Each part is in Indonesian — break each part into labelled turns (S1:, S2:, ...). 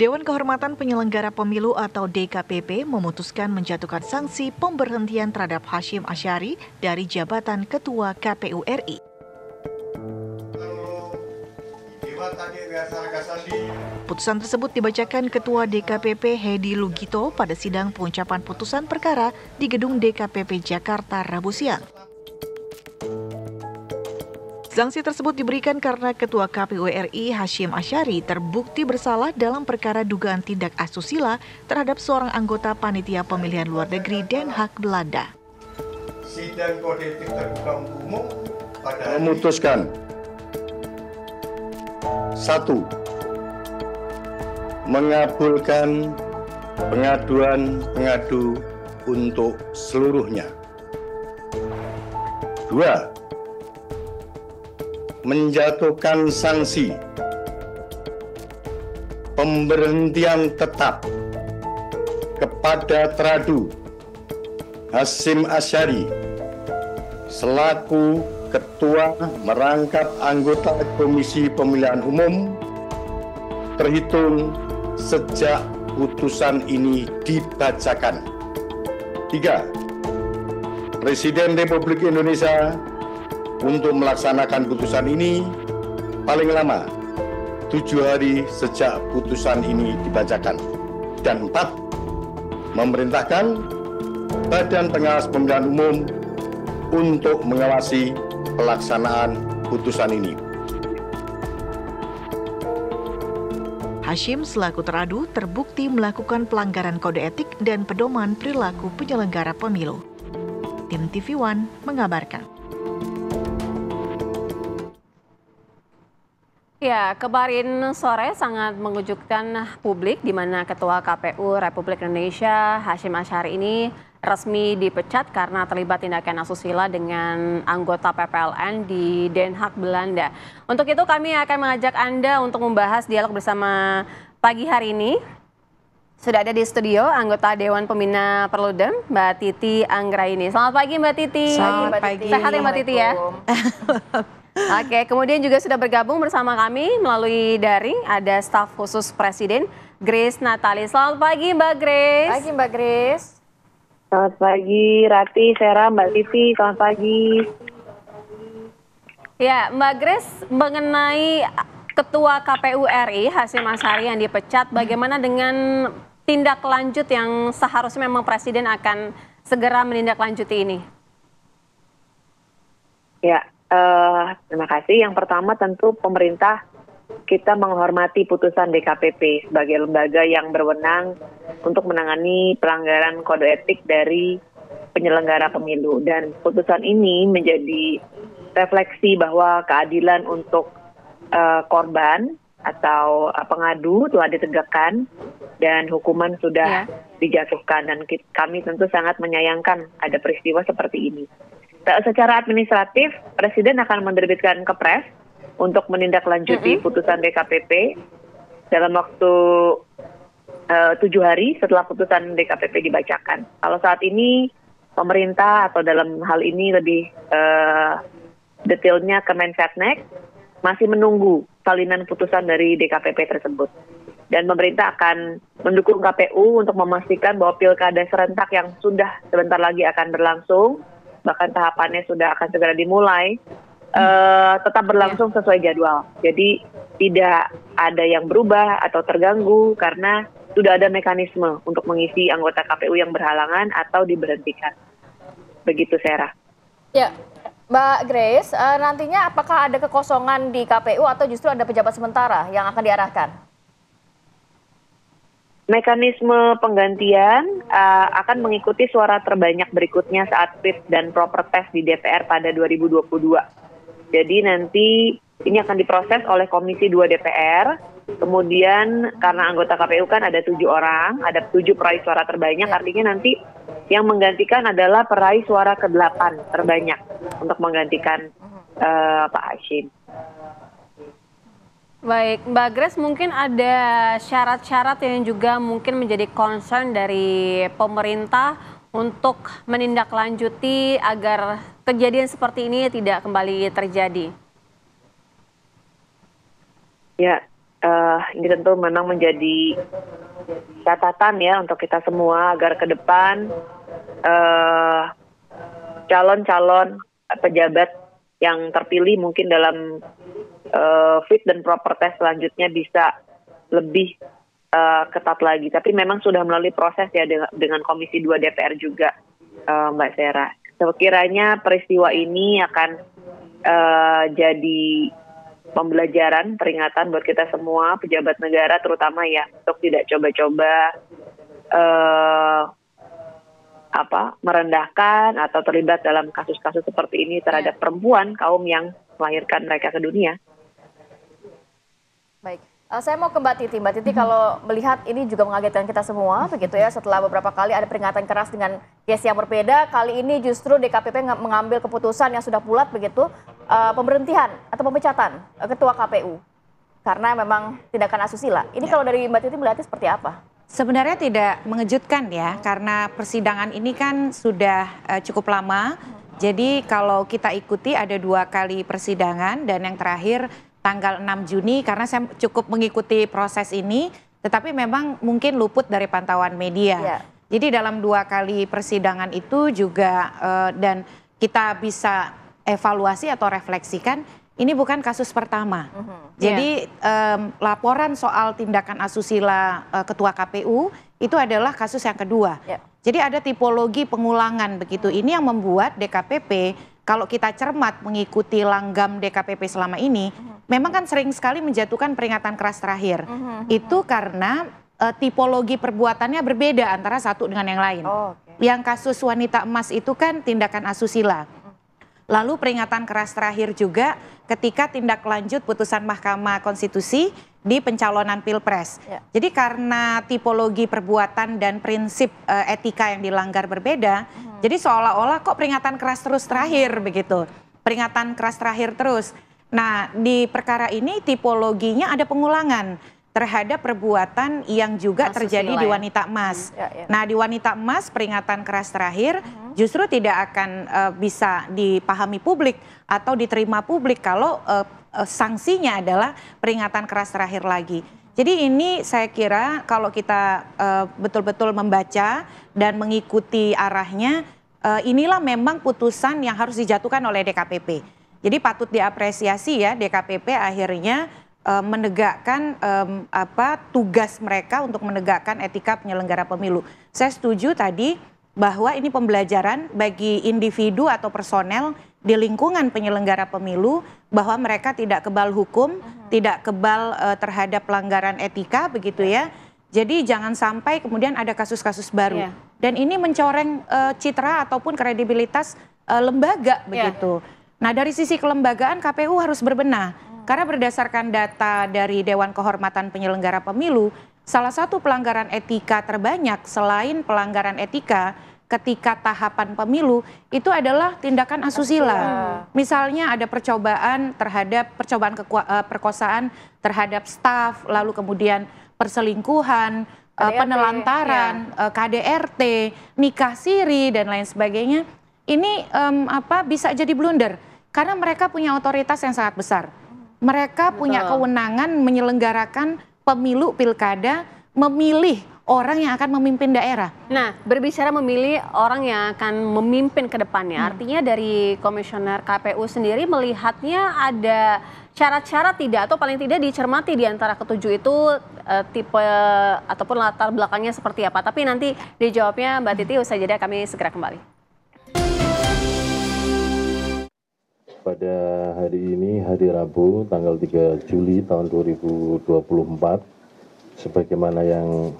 S1: Dewan Kehormatan Penyelenggara Pemilu atau DKPP memutuskan menjatuhkan sanksi pemberhentian terhadap Hasyim Asyari dari jabatan Ketua KPU RI. Putusan tersebut dibacakan Ketua DKPP Hedi Lugito pada sidang pengucapan putusan perkara di Gedung DKPP Jakarta Rabu siang. Sanksi tersebut diberikan karena Ketua KPU RI Hasyim Asyari terbukti bersalah dalam perkara dugaan tindak asusila terhadap seorang anggota Panitia Pemilihan Luar Negeri Den Haag Belanda.
S2: Sidang Kode Etik Terbuka untuk Umum pada
S3: memutuskan 1. Mengabulkan pengaduan pengadu untuk seluruhnya. 2. Menjatuhkan sanksi pemberhentian tetap kepada Teradu Hasyim Asyari selaku Ketua merangkap anggota Komisi Pemilihan Umum terhitung sejak putusan ini dibacakan. 3. Presiden Republik Indonesia untuk melaksanakan putusan ini paling lama 7 hari sejak putusan ini dibacakan. Dan 4. Memerintahkan Badan Pengawas Pemilihan Umum untuk mengawasi pelaksanaan putusan ini.
S1: Hasyim selaku teradu terbukti melakukan pelanggaran kode etik dan pedoman perilaku penyelenggara pemilu. Tim TV One mengabarkan.
S4: Ya, kemarin sore sangat mengejutkan publik di mana Ketua KPU Republik Indonesia Hasyim Asyari ini resmi dipecat karena terlibat tindakan asusila dengan anggota PPLN di Den Haag Belanda. Untuk itu kami akan mengajak Anda untuk membahas dialog bersama pagi hari ini. Sudah ada di studio anggota Dewan Pembina Perludem, Mbak Titi Anggraini. Selamat pagi Mbak Titi.
S5: Selamat pagi.
S4: Sehat ya Mbak Titi ya? Oke, kemudian juga sudah bergabung bersama kami melalui daring ada staf khusus Presiden Grace Natali. Selamat pagi Mbak Grace.
S5: Pagi Mbak Grace.
S6: Selamat pagi Rati, Sera, Mbak Titi. Selamat pagi.
S4: Ya, Mbak Grace, mengenai Ketua KPU RI Hasyim Asyari yang dipecat, bagaimana dengan tindak lanjut yang seharusnya memang Presiden akan segera menindaklanjuti ini?
S6: Ya. Terima kasih. Yang pertama tentu pemerintah kita menghormati putusan DKPP sebagai lembaga yang berwenang untuk menangani pelanggaran kode etik dari penyelenggara pemilu. Dan putusan ini menjadi refleksi bahwa keadilan untuk korban atau pengadu telah ditegakkan dan hukuman sudah dijatuhkan. Dan kami tentu sangat menyayangkan ada peristiwa seperti ini. Secara administratif, Presiden akan menerbitkan Kepres untuk menindaklanjuti putusan DKPP dalam waktu 7 hari setelah putusan DKPP dibacakan. Kalau saat ini pemerintah atau dalam hal ini lebih detailnya Kemensetnek masih menunggu salinan putusan dari DKPP tersebut. Dan pemerintah akan mendukung KPU untuk memastikan bahwa pilkada serentak yang sudah sebentar lagi akan berlangsung, bahkan tahapannya sudah akan segera dimulai, tetap berlangsung sesuai jadwal. Jadi tidak ada yang berubah atau terganggu karena sudah ada mekanisme untuk mengisi anggota KPU yang berhalangan atau diberhentikan. Begitu, Sarah.
S5: Ya, Mbak Grace, nantinya apakah ada kekosongan di KPU atau justru ada pejabat sementara yang akan diarahkan?
S6: Mekanisme penggantian akan mengikuti suara terbanyak berikutnya saat fit dan proper test di DPR pada 2022. Jadi nanti ini akan diproses oleh Komisi 2 DPR. Kemudian karena anggota KPU kan ada 7 orang, ada 7 peraih suara terbanyak, artinya nanti yang menggantikan adalah peraih suara ke-8 terbanyak untuk menggantikan Pak Hasyim.
S4: Baik, Mbak Grace, mungkin ada syarat-syarat yang juga mungkin menjadi concern dari pemerintah untuk menindaklanjuti agar kejadian seperti ini tidak kembali terjadi.
S6: Ya, Ini tentu memang menjadi catatan ya untuk kita semua agar ke depan calon-calon pejabat yang terpilih mungkin dalam fit dan proper test selanjutnya bisa lebih ketat lagi. Tapi memang sudah melalui proses ya dengan Komisi 2 DPR juga, Mbak Sera. Sekiranya peristiwa ini akan jadi pembelajaran, peringatan buat kita semua pejabat negara terutama ya untuk tidak coba-coba merendahkan atau terlibat dalam kasus-kasus seperti ini terhadap perempuan kaum yang melahirkan mereka ke dunia.
S5: Baik, saya mau ke Mbak Titi. Mbak Titi, kalau melihat ini juga mengagetkan kita semua, begitu ya, setelah beberapa kali ada peringatan keras dengan case yang berbeda, kali ini justru DKPP mengambil keputusan yang sudah bulat begitu, pemberhentian atau pemecatan Ketua KPU karena memang tindakan asusila. Ini kalau dari Mbak Titi melihatnya seperti apa?
S7: Sebenarnya tidak mengejutkan ya, karena persidangan ini kan sudah cukup lama. Jadi kalau kita ikuti ada 2 kali persidangan dan yang terakhir tanggal 6 Juni karena saya cukup mengikuti proses ini, tetapi memang mungkin luput dari pantauan media. Ya. Jadi dalam 2 kali persidangan itu juga dan kita bisa evaluasi atau refleksikan, ini bukan kasus pertama. Jadi laporan soal tindakan asusila Ketua KPU itu adalah kasus yang kedua. Jadi ada tipologi pengulangan begitu. Ini yang membuat DKPP, kalau kita cermat mengikuti langgam DKPP selama ini, memang kan sering sekali menjatuhkan peringatan keras terakhir. Itu karena tipologi perbuatannya berbeda antara satu dengan yang lain. Yang kasus wanita emas itu kan tindakan asusila. Lalu peringatan keras terakhir juga ketika tindak lanjut putusan Mahkamah Konstitusi di pencalonan Pilpres. Jadi karena tipologi perbuatan dan prinsip etika yang dilanggar berbeda, jadi seolah-olah kok peringatan keras terus terakhir begitu. Peringatan keras terakhir terus. Nah, di perkara ini tipologinya ada pengulangan terhadap perbuatan yang juga terjadi di wanita emas. Nah, di wanita emas peringatan keras terakhir justru tidak akan bisa dipahami publik atau diterima publik kalau sanksinya adalah peringatan keras terakhir lagi. Jadi ini saya kira kalau kita betul-betul membaca dan mengikuti arahnya, inilah memang putusan yang harus dijatuhkan oleh DKPP. Jadi patut diapresiasi ya DKPP akhirnya menegakkan tugas mereka untuk menegakkan etika penyelenggara pemilu. Saya setuju tadi bahwa ini pembelajaran bagi individu atau personel di lingkungan penyelenggara pemilu bahwa mereka tidak kebal hukum, tidak kebal terhadap pelanggaran etika begitu ya. Jadi jangan sampai kemudian ada kasus-kasus baru. Dan ini mencoreng citra ataupun kredibilitas lembaga begitu. Nah, dari sisi kelembagaan KPU harus berbenah. Karena berdasarkan data dari Dewan Kehormatan Penyelenggara Pemilu, salah satu pelanggaran etika terbanyak selain pelanggaran etika ketika tahapan pemilu itu adalah tindakan asusila. Misalnya ada percobaan perkosaan terhadap staf, lalu kemudian perselingkuhan, penelantaran, KDRT, nikah siri dan lain sebagainya. Ini bisa jadi blunder karena mereka punya otoritas yang sangat besar. Mereka punya kewenangan menyelenggarakan pemilu pilkada, memilih orang yang akan memimpin daerah.
S4: Nah, berbicara memilih orang yang akan memimpin ke depannya, artinya dari komisioner KPU sendiri melihatnya ada syarat-syarat tidak atau paling tidak dicermati di antara ketujuh itu tipe ataupun latar belakangnya seperti apa. Tapi nanti dijawabnya Mbak Titi, usai jeda kami segera kembali.
S8: Pada hari ini, hari Rabu, tanggal 3 Juli tahun 2024, sebagaimana yang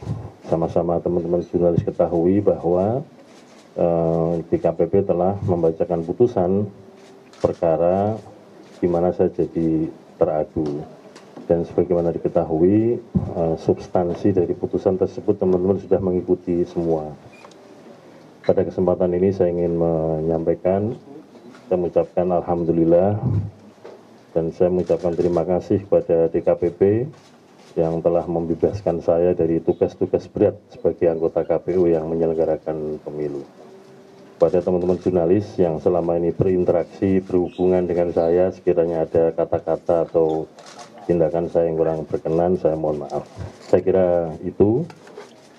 S8: sama-sama teman-teman jurnalis ketahui bahwa DKPP telah membacakan putusan perkara di mana saya jadi teradu. Dan sebagaimana diketahui, substansi dari putusan tersebut teman-teman sudah mengikuti semua. Pada kesempatan ini saya ingin menyampaikan, saya mengucapkan alhamdulillah dan saya mengucapkan terima kasih kepada DKPP yang telah membebaskan saya dari tugas-tugas berat sebagai anggota KPU yang menyelenggarakan pemilu. Pada teman-teman jurnalis yang selama ini berinteraksi, berhubungan dengan saya, sekiranya ada kata-kata atau tindakan saya yang kurang berkenan, saya mohon maaf. Saya kira itu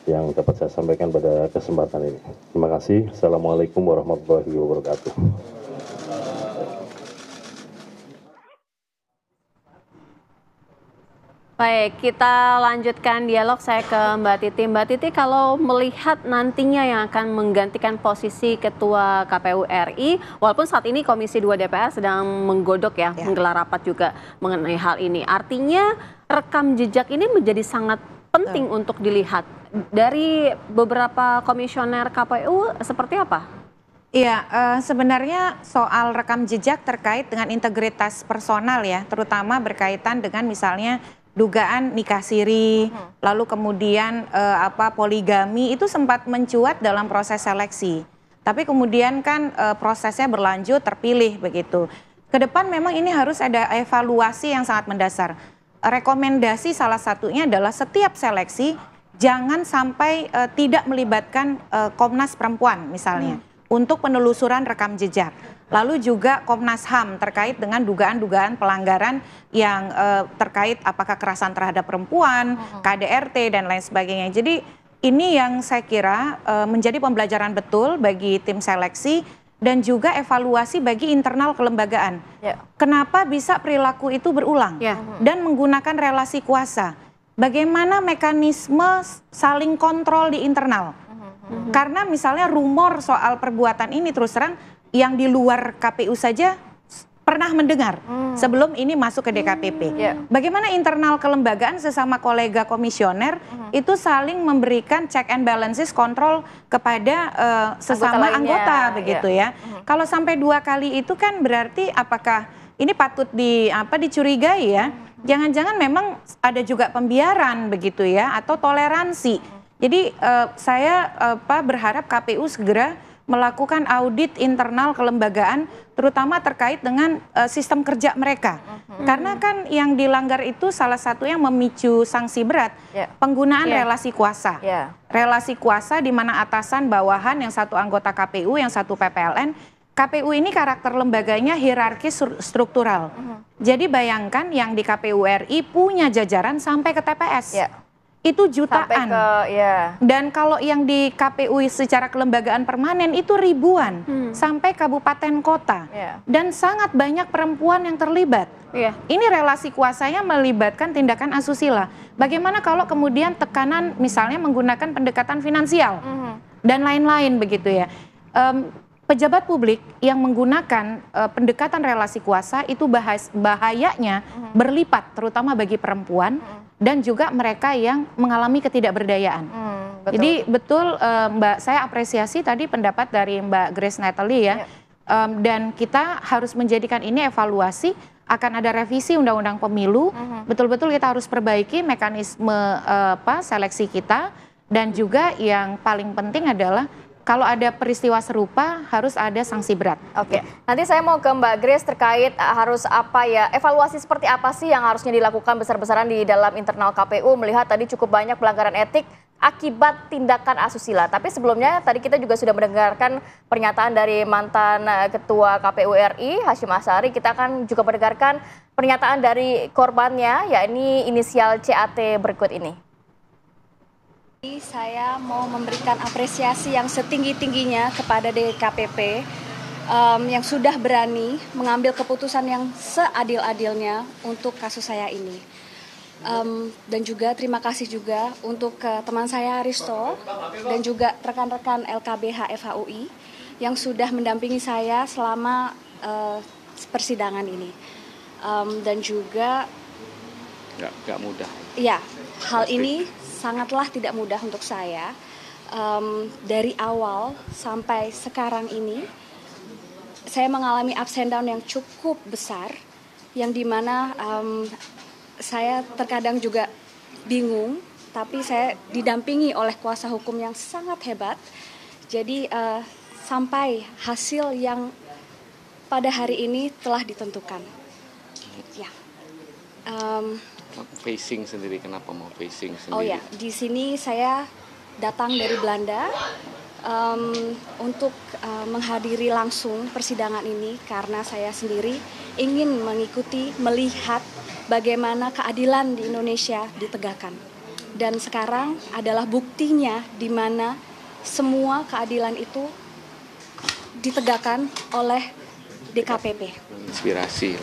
S8: yang dapat saya sampaikan pada kesempatan ini. Terima kasih. Assalamualaikum warahmatullahi wabarakatuh.
S4: Baik, kita lanjutkan dialog saya ke Mbak Titi. Mbak Titi, kalau melihat nantinya yang akan menggantikan posisi Ketua KPU RI, walaupun saat ini Komisi 2 DPR sedang menggodok ya, menggelar rapat juga mengenai hal ini. Artinya rekam jejak ini menjadi sangat penting untuk dilihat. Dari beberapa komisioner KPU seperti apa?
S7: Iya, sebenarnya soal rekam jejak terkait dengan integritas personal ya, terutama berkaitan dengan misalnya dugaan nikah siri, lalu kemudian poligami itu sempat mencuat dalam proses seleksi. Tapi kemudian kan prosesnya berlanjut, terpilih begitu. Kedepan memang ini harus ada evaluasi yang sangat mendasar. Rekomendasi salah satunya adalah setiap seleksi jangan sampai tidak melibatkan Komnas Perempuan misalnya untuk penelusuran rekam jejak. Lalu juga Komnas HAM terkait dengan dugaan-dugaan pelanggaran yang terkait apakah kekerasan terhadap perempuan, KDRT dan lain sebagainya. Jadi ini yang saya kira menjadi pembelajaran betul bagi tim seleksi dan juga evaluasi bagi internal kelembagaan. Kenapa bisa perilaku itu berulang dan menggunakan relasi kuasa? Bagaimana mekanisme saling kontrol di internal? Karena misalnya rumor soal perbuatan ini terus terang yang di luar KPU saja pernah mendengar sebelum ini masuk ke DKPP. Bagaimana internal kelembagaan sesama kolega komisioner itu saling memberikan check and balances, kontrol kepada sesama anggota begitu ya. Kalau sampai 2 kali itu kan berarti apakah ini patut dicurigai ya? Jangan-jangan memang ada juga pembiaran begitu ya atau toleransi. Jadi saya berharap KPU segera melakukan audit internal kelembagaan terutama terkait dengan sistem kerja mereka. Karena kan yang dilanggar itu salah satu yang memicu sanksi berat, penggunaan relasi kuasa. Relasi kuasa di mana atasan bawahan yang satu anggota KPU, yang satu PPLN. KPU ini karakter lembaganya hierarkis struktural. Jadi bayangkan yang di KPU RI punya jajaran sampai ke TPS. Itu jutaan. Dan kalau yang di KPU secara kelembagaan permanen itu ribuan sampai kabupaten kota. Dan sangat banyak perempuan yang terlibat. Ini relasi kuasanya melibatkan tindakan asusila. Bagaimana kalau kemudian tekanan misalnya menggunakan pendekatan finansial dan lain-lain begitu ya. Pejabat publik yang menggunakan pendekatan relasi kuasa itu bahayanya berlipat terutama bagi perempuan dan juga mereka yang mengalami ketidakberdayaan. Jadi betul Mbak, saya apresiasi tadi pendapat dari Mbak Grace Natalie ya. Dan kita harus menjadikan ini evaluasi, akan ada revisi Undang-Undang Pemilu. Betul-betul kita harus perbaiki mekanisme seleksi kita dan juga yang paling penting adalah kalau ada peristiwa serupa harus ada sanksi berat.
S5: Oke, nanti saya mau ke Mbak Grace terkait harus apa ya, evaluasi seperti apa sih yang harusnya dilakukan besar-besaran di dalam internal KPU melihat tadi cukup banyak pelanggaran etik akibat tindakan asusila. Tapi sebelumnya tadi kita juga sudah mendengarkan pernyataan dari mantan Ketua KPU RI Hasyim Asyari. Kita akan juga mendengarkan pernyataan dari korbannya, yakni inisial CAT berikut ini.
S9: Saya mau memberikan apresiasi yang setinggi-tingginya kepada DKPP yang sudah berani mengambil keputusan yang seadil-adilnya untuk kasus saya ini. Dan juga terima kasih juga untuk teman saya Risto dan juga rekan-rekan LKBH FHUI yang sudah mendampingi saya selama persidangan ini. Dan juga
S10: nggak mudah.
S9: Ya, hal ini sangatlah tidak mudah untuk saya. Dari awal sampai sekarang ini saya mengalami ups and down yang cukup besar, yang dimana saya terkadang juga bingung, tapi saya didampingi oleh kuasa hukum yang sangat hebat. Jadi sampai hasil yang pada hari ini telah ditentukan. Ya.
S10: Facing sendiri, kenapa mau facing sendiri?
S9: Oh ya, di sini saya datang dari Belanda untuk menghadiri langsung persidangan ini karena saya sendiri ingin mengikuti, melihat bagaimana keadilan di Indonesia ditegakkan. Dan sekarang adalah buktinya di mana semua keadilan itu ditegakkan oleh DKPP.
S10: Inspirasi.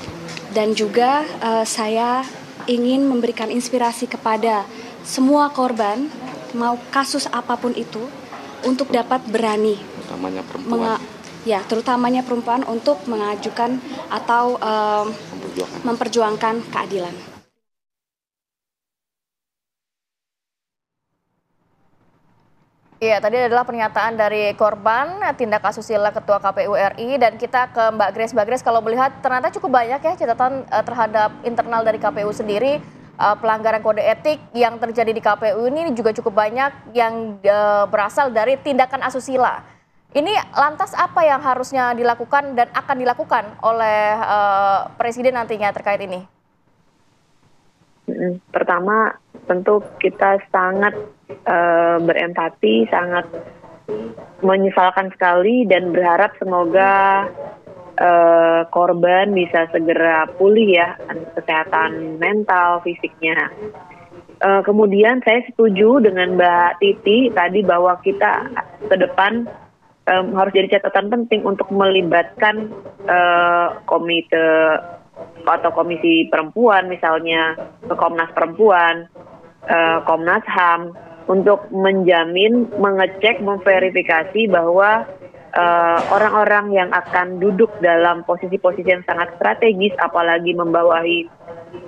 S9: Dan juga saya ingin memberikan inspirasi kepada semua korban, mau kasus apapun itu, untuk dapat berani.
S10: Utamanya perempuan.
S9: Terutamanya perempuan untuk mengajukan atau memperjuangkan keadilan.
S5: Iya, tadi adalah pernyataan dari korban tindak asusila Ketua KPU RI, dan kita ke Mbak Grace. Mbak Grace, kalau melihat ternyata cukup banyak ya catatan terhadap internal dari KPU sendiri, pelanggaran kode etik yang terjadi di KPU ini juga cukup banyak yang berasal dari tindakan asusila. Ini lantas apa yang harusnya dilakukan dan akan dilakukan oleh Presiden nantinya terkait ini?
S6: Pertama, tentu kita sangat berempati, sangat menyesalkan sekali dan berharap semoga korban bisa segera pulih ya, kesehatan mental, fisiknya. Kemudian saya setuju dengan Mbak Titi tadi bahwa kita ke depan harus jadi catatan penting untuk melibatkan komite atau komisi perempuan, misalnya ke Komnas Perempuan, Komnas HAM, untuk menjamin, mengecek, memverifikasi bahwa orang-orang yang akan duduk dalam posisi-posisi yang sangat strategis, apalagi membawahi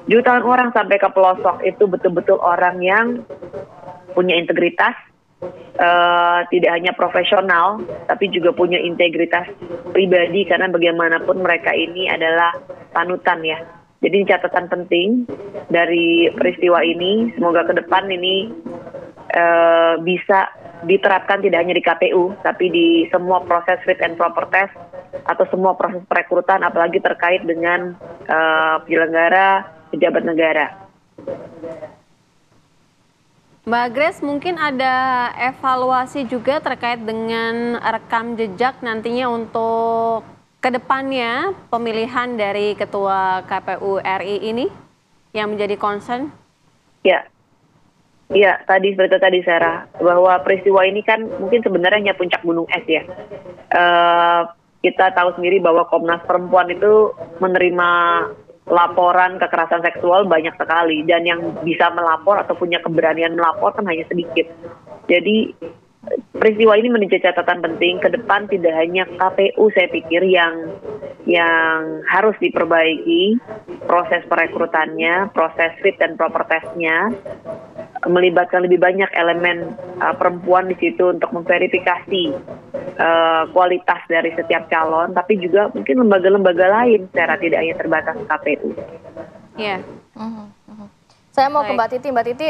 S6: jutaan orang sampai ke pelosok, itu betul-betul orang yang punya integritas, tidak hanya profesional, tapi juga punya integritas pribadi, karena bagaimanapun mereka ini adalah panutan ya. Jadi catatan penting dari peristiwa ini, semoga ke depan ini bisa diterapkan tidak hanya di KPU, tapi di semua proses fit and proper test atau semua proses perekrutan, apalagi terkait dengan penyelenggara pejabat negara.
S4: Mbak Grace, mungkin ada evaluasi juga terkait dengan rekam jejak nantinya untuk kedepannya pemilihan dari Ketua KPU RI ini yang menjadi concern?
S6: Ya, tadi seperti tadi Sarah, bahwa peristiwa ini kan mungkin sebenarnya hanya puncak gunung es ya. Kita tahu sendiri bahwa Komnas Perempuan itu menerima laporan kekerasan seksual banyak sekali, dan yang bisa melapor atau punya keberanian melapor kan hanya sedikit. Jadi peristiwa ini menjadi catatan penting ke depan, tidak hanya KPU saya pikir yang harus diperbaiki proses perekrutannya, proses fit dan proper testnya, melibatkan lebih banyak elemen perempuan di situ untuk memverifikasi kualitas dari setiap calon, tapi juga mungkin lembaga-lembaga lain secara tidak hanya terbatas KPU.
S4: Iya.
S5: Saya mau ke Mbak Titi. Mbak Titi,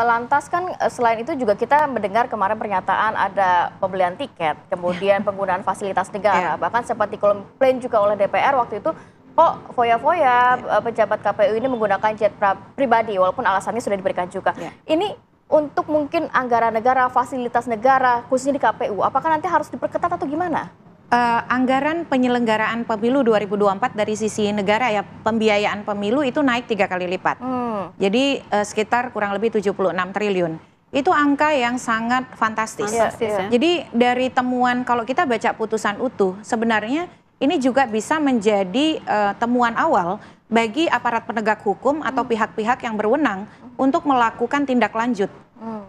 S5: lantas kan selain itu juga kita mendengar kemarin pernyataan ada pembelian tiket, kemudian penggunaan fasilitas negara, bahkan sempat dikomplain juga oleh DPR waktu itu, kok foya-foya pejabat KPU ini menggunakan jet pribadi, walaupun alasannya sudah diberikan juga. Ini untuk mungkin anggaran negara, fasilitas negara, khususnya di KPU, apakah nanti harus diperketat atau gimana?
S7: Anggaran penyelenggaraan pemilu 2024 dari sisi negara ya, pembiayaan pemilu itu naik 3 kali lipat. Jadi sekitar kurang lebih 76 triliun. Itu angka yang sangat fantastis. Jadi dari temuan, kalau kita baca putusan utuh, sebenarnya ini juga bisa menjadi temuan awal bagi aparat penegak hukum atau pihak-pihak yang berwenang untuk melakukan tindak lanjut.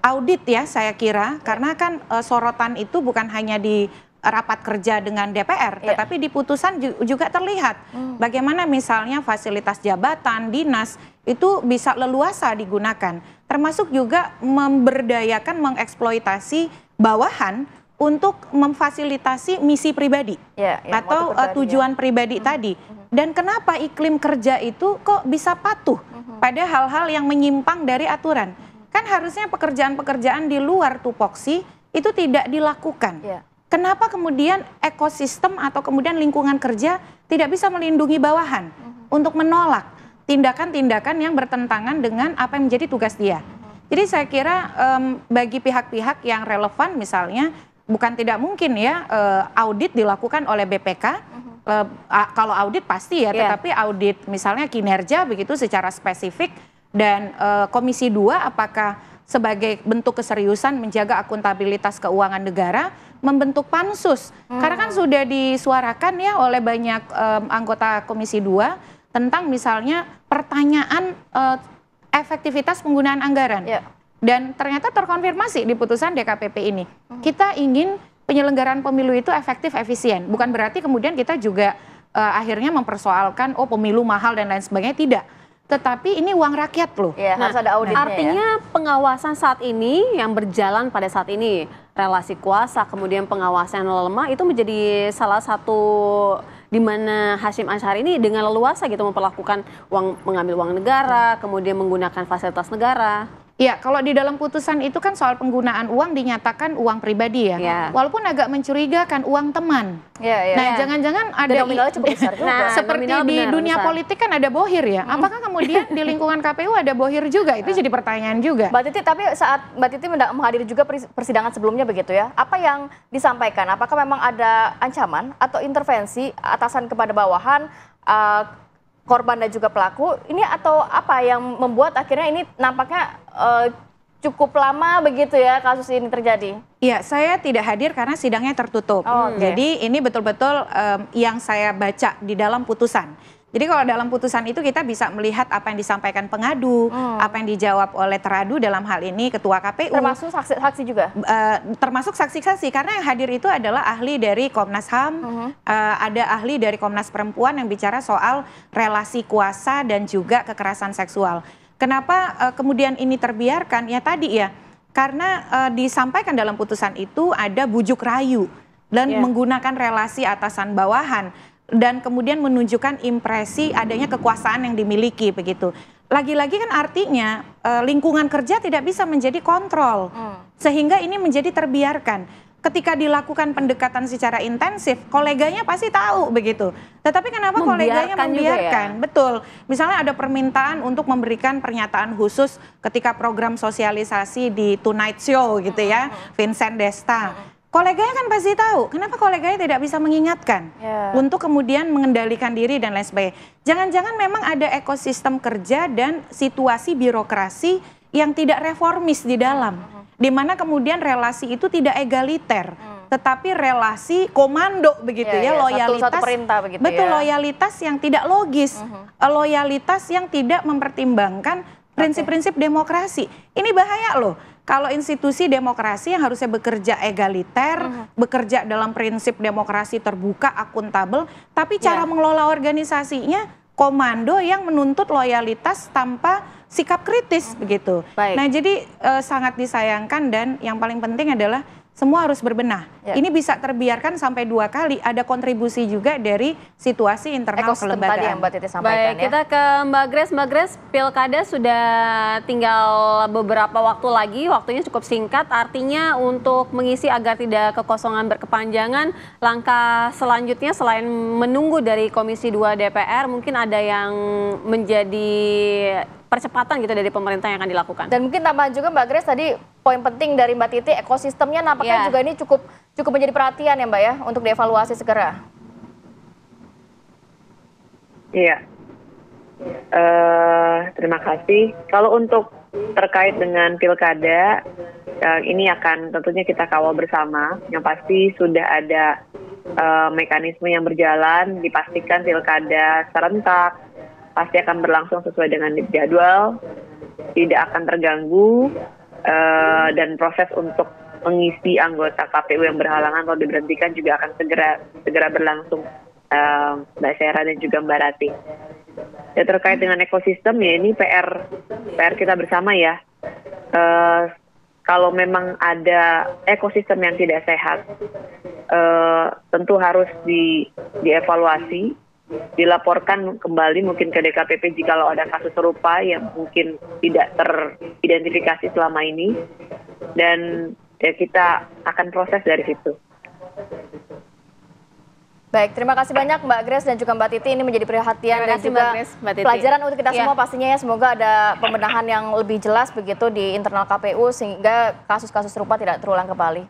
S7: Audit ya saya kira, karena kan sorotan itu bukan hanya di rapat kerja dengan DPR, tetapi di putusan juga terlihat bagaimana misalnya fasilitas jabatan, dinas itu bisa leluasa digunakan, termasuk juga memberdayakan, mengeksploitasi bawahan untuk memfasilitasi misi pribadi atau tujuan pribadi tadi. Dan kenapa iklim kerja itu kok bisa patuh pada hal-hal yang menyimpang dari aturan? Kan harusnya pekerjaan-pekerjaan di luar tupoksi itu tidak dilakukan. Kenapa kemudian ekosistem atau kemudian lingkungan kerja tidak bisa melindungi bawahan untuk menolak tindakan-tindakan yang bertentangan dengan apa yang menjadi tugas dia? Jadi saya kira bagi pihak-pihak yang relevan misalnya, bukan tidak mungkin ya audit dilakukan oleh BPK Kalau audit pasti ya, tetapi audit misalnya kinerja begitu secara spesifik, dan Komisi 2 apakah sebagai bentuk keseriusan menjaga akuntabilitas keuangan negara membentuk pansus. Karena kan sudah disuarakan ya oleh banyak anggota Komisi 2 tentang misalnya pertanyaan efektivitas penggunaan anggaran. Dan ternyata terkonfirmasi di putusan DKPP ini. Kita ingin penyelenggaraan pemilu itu efektif, efisien. Bukan berarti kemudian kita juga akhirnya mempersoalkan pemilu mahal dan lain sebagainya, tidak. Tetapi ini uang rakyat loh.
S5: Harus ada auditnya.
S4: Artinya pengawasan saat ini yang berjalan pada saat ini, relasi kuasa, kemudian pengawasan yang lemah, itu menjadi salah satu di mana Hasyim Asyari ini dengan leluasa gitu memperlakukan mengambil uang negara, kemudian menggunakan fasilitas negara.
S7: Ya, kalau di dalam putusan itu kan soal penggunaan uang dinyatakan uang pribadi ya. Walaupun agak mencurigakan uang teman. Nah, jangan-jangan ada
S5: nominalnya cukup besar juga.
S7: Seperti di dunia politik kan ada bohir ya. Apakah kemudian di lingkungan KPU ada bohir juga? Itu jadi pertanyaan juga.
S5: Mbak Titi, tapi saat Mbak Titi menghadiri juga persidangan sebelumnya begitu ya. Apa yang disampaikan? Apakah memang ada ancaman atau intervensi atasan kepada bawahan, korban dan juga pelaku ini, atau apa yang membuat akhirnya ini nampaknya cukup lama begitu ya kasus ini terjadi?
S7: Iya, saya tidak hadir karena sidangnya tertutup. Jadi ini betul-betul yang saya baca di dalam putusan. Jadi kalau dalam putusan itu kita bisa melihat apa yang disampaikan pengadu, apa yang dijawab oleh teradu, dalam hal ini Ketua KPU.
S5: Termasuk saksi-saksi juga?
S7: Termasuk saksi-saksi, karena yang hadir itu adalah ahli dari Komnas HAM, ada ahli dari Komnas Perempuan yang bicara soal relasi kuasa dan juga kekerasan seksual. Kenapa kemudian ini terbiarkan? Ya tadi ya, karena disampaikan dalam putusan itu ada bujuk rayu dan menggunakan relasi atasan bawahan, dan kemudian menunjukkan impresi adanya kekuasaan yang dimiliki begitu. Lagi-lagi kan artinya lingkungan kerja tidak bisa menjadi kontrol, sehingga ini menjadi terbiarkan. Ketika dilakukan pendekatan secara intensif, koleganya pasti tahu begitu. Tetapi kenapa koleganya membiarkan? Betul. Misalnya ada permintaan untuk memberikan pernyataan khusus ketika program sosialisasi di Tonight Show gitu ya, Vincent Desta. Koleganya kan pasti tahu, kenapa koleganya tidak bisa mengingatkan untuk kemudian mengendalikan diri dan lain sebagainya. Jangan-jangan memang ada ekosistem kerja dan situasi birokrasi yang tidak reformis di dalam, di mana kemudian relasi itu tidak egaliter, tetapi relasi komando begitu loyalitas,
S5: satu perintah begitu
S7: betul, loyalitas yang tidak logis, loyalitas yang tidak mempertimbangkan prinsip-prinsip demokrasi. Ini bahaya loh. Kalau institusi demokrasi yang harusnya bekerja egaliter, bekerja dalam prinsip demokrasi terbuka, akuntabel, tapi cara mengelola organisasinya komando yang menuntut loyalitas tanpa sikap kritis begitu. Nah, jadi sangat disayangkan, dan yang paling penting adalah semua harus berbenah. Ini bisa terbiarkan sampai 2 kali. Ada kontribusi juga dari situasi internal kelembagaan.
S5: Tadi yang Mbak Titi sampaikan.
S4: Baik, kita ke Mbak Grace. Mbak Grace, pilkada sudah tinggal beberapa waktu lagi, waktunya cukup singkat. Artinya untuk mengisi agar tidak kekosongan berkepanjangan, langkah selanjutnya selain menunggu dari Komisi 2 DPR, mungkin ada yang menjadi percepatan gitu dari pemerintah yang akan dilakukan.
S5: Dan mungkin tambahan juga Mbak Grace, tadi poin penting dari Mbak Titi, ekosistemnya nampaknya juga ini cukup menjadi perhatian ya Mbak ya, untuk dievaluasi segera.
S6: Iya, terima kasih. Kalau untuk terkait dengan pilkada, ini akan tentunya kita kawal bersama. Yang pasti sudah ada mekanisme yang berjalan, dipastikan pilkada serentak, pasti akan berlangsung sesuai dengan jadwal, tidak akan terganggu, dan proses untuk mengisi anggota KPU yang berhalangan atau diberhentikan juga akan segera berlangsung, Mbak Sera dan juga Mbak Rati. Ya, terkait dengan ekosistem ya, ini PR kita bersama ya. Kalau memang ada ekosistem yang tidak sehat, tentu harus dievaluasi, dilaporkan kembali mungkin ke DKPP jika ada kasus serupa yang mungkin tidak teridentifikasi selama ini, dan ya kita akan proses dari situ.
S5: Baik, terima kasih banyak Mbak Grace dan juga Mbak Titi. Ini menjadi perhatian dan juga pelajaran untuk kita semua pastinya ya. Semoga ada pembenahan yang lebih jelas begitu di internal KPU sehingga kasus-kasus serupa tidak terulang kembali.